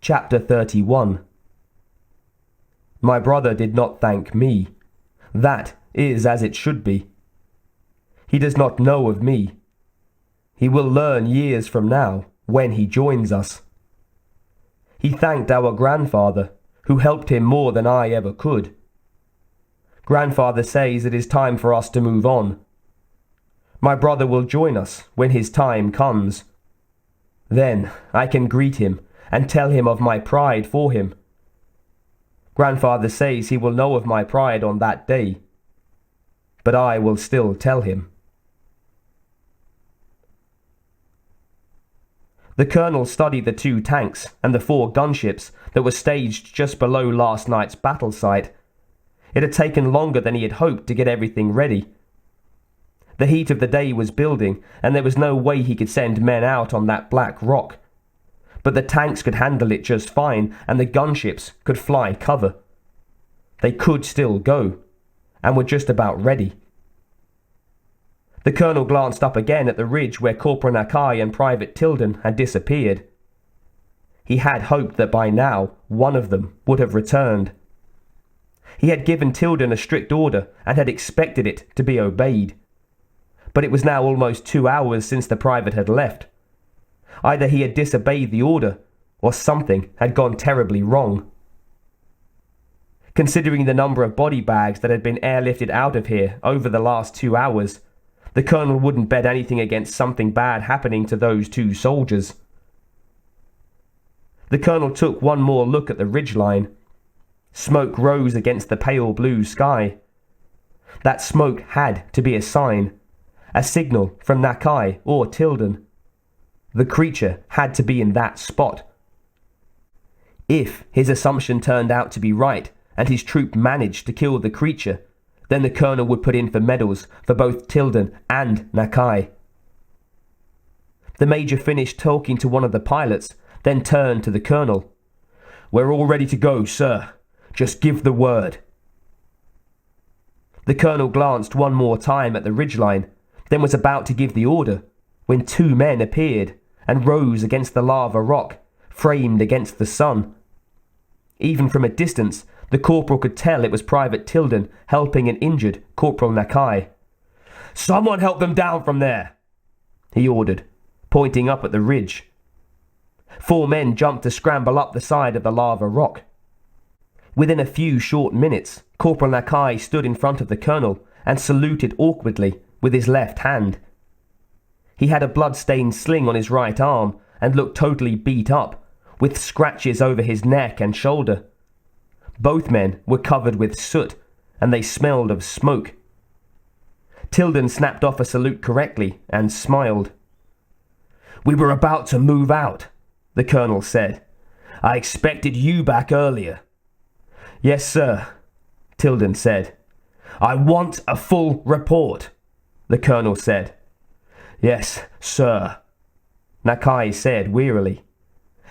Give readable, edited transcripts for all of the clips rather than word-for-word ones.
Chapter 31. My brother did not thank me. That is as it should be. He does not know of me. He will learn years from now, when he joins us. He thanked our grandfather, who helped him more than I ever could. Grandfather says it is time for us to move on. My brother will join us when his time comes. Then I can greet him and tell him of my pride for him. Grandfather says he will know of my pride on that day, but I will still tell him. The colonel studied the 2 tanks and the 4 gunships that were staged just below last night's battle site. It had taken longer than he had hoped to get everything ready. The heat of the day was building, and there was no way he could send men out on that black rock. But the tanks could handle it just fine, and the gunships could fly cover. They could still go, and were just about ready. The colonel glanced up again at the ridge where Corporal Nakai and Private Tilden had disappeared. He had hoped that by now one of them would have returned. He had given Tilden a strict order and had expected it to be obeyed. But it was now almost 2 hours since the private had left. Either he had disobeyed the order, or something had gone terribly wrong. Considering the number of body bags that had been airlifted out of here over the last 2 hours, the colonel wouldn't bet anything against something bad happening to those 2 soldiers. The colonel took one more look at the ridgeline. Smoke rose against the pale blue sky. That smoke had to be a sign, a signal from Nakai or Tilden. The creature had to be in that spot. If his assumption turned out to be right, and his troop managed to kill the creature, then the colonel would put in for medals for both Tilden and Nakai. The major finished talking to one of the pilots, then turned to the colonel. "We're all ready to go, sir. Just give the word." The colonel glanced one more time at the ridgeline, then was about to give the order, when 2 men appeared and rose against the lava rock, framed against the sun. Even from a distance, the corporal could tell it was Private Tilden helping an injured Corporal Nakai. "Someone help them down from there," he ordered, pointing up at the ridge. 4 men jumped to scramble up the side of the lava rock. Within a few short minutes, Corporal Nakai stood in front of the colonel and saluted awkwardly with his left hand. He had a blood-stained sling on his right arm and looked totally beat up, with scratches over his neck and shoulder. Both men were covered with soot, and they smelled of smoke. Tilden snapped off a salute correctly and smiled. "We were about to move out," the colonel said. "I expected you back earlier." "Yes, sir," Tilden said. "I want a full report," the colonel said. "Yes, sir," Nakai said wearily.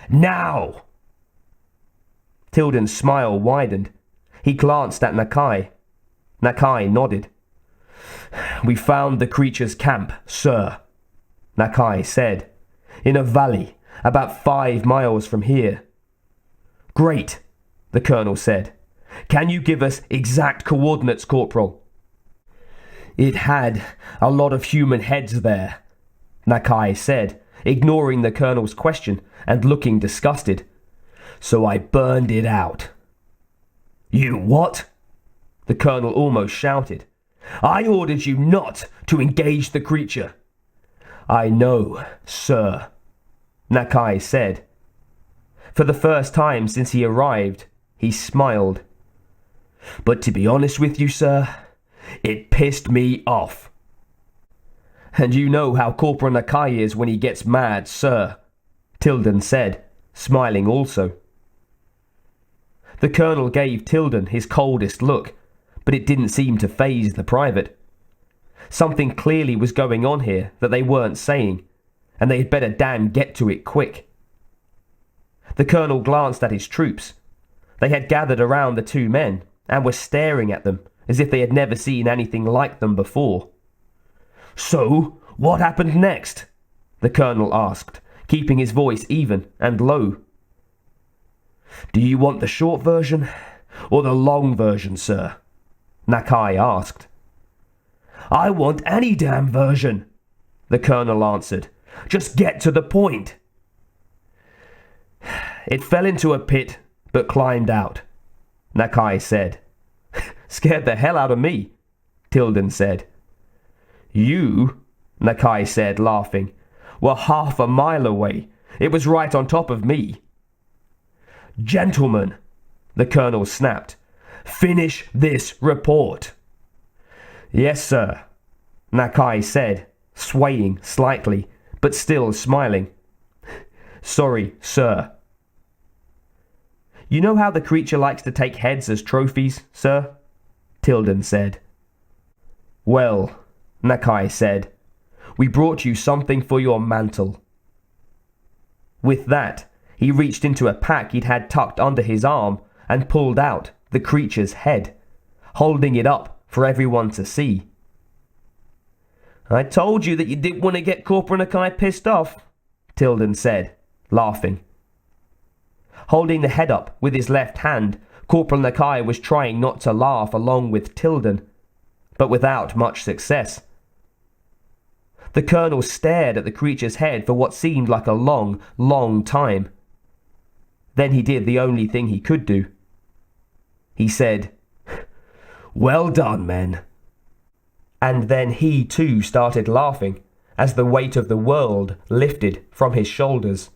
"Now!" Tilden's smile widened. He glanced at Nakai. Nakai nodded. "We found the creature's camp, sir," Nakai said, "in a valley about 5 miles from here." "Great," the colonel said. "Can you give us exact coordinates, Corporal?" "It had a lot of human heads there," Nakai said, ignoring the colonel's question and looking disgusted. "So I burned it out." "You what?" the colonel almost shouted. "I ordered you not to engage the creature." "I know, sir," Nakai said. For the first time since he arrived, he smiled. "But to be honest with you, sir, it pissed me off." "And you know how Corporal Nakai is when he gets mad, sir," Tilden said, smiling also. The colonel gave Tilden his coldest look, but it didn't seem to faze the private. Something clearly was going on here that they weren't saying, and they had better damn get to it quick. The colonel glanced at his troops. They had gathered around the 2 men and were staring at them as if they had never seen anything like them before. "So, what happened next?" the colonel asked, keeping his voice even and low. Do you want the short version or the long version, sir? Nakai asked. I want any damn version, the colonel answered. Just get to the point. It fell into a pit, but climbed out, Nakai said. Scared the hell out of me, Tilden said. You, Nakai said, laughing, were half a mile away. It was right on top of me. Gentlemen, the colonel snapped, finish this report. Yes, sir, Nakai said, swaying slightly, but still smiling. Sorry, sir. You know how the creature likes to take heads as trophies, sir? Tilden said. Well, Nakai said, we brought you something for your mantle. With that, he reached into a pack he'd had tucked under his arm and pulled out the creature's head, holding it up for everyone to see. I told you that you didn't want to get Corporal Nakai pissed off, Tilden said, laughing. Holding the head up with his left hand, Corporal Nakai was trying not to laugh along with Tilden, but without much success. The colonel stared at the creature's head for what seemed like a long, long time. Then he did the only thing he could do. He said, Well done, men. And then he too started laughing as the weight of the world lifted from his shoulders.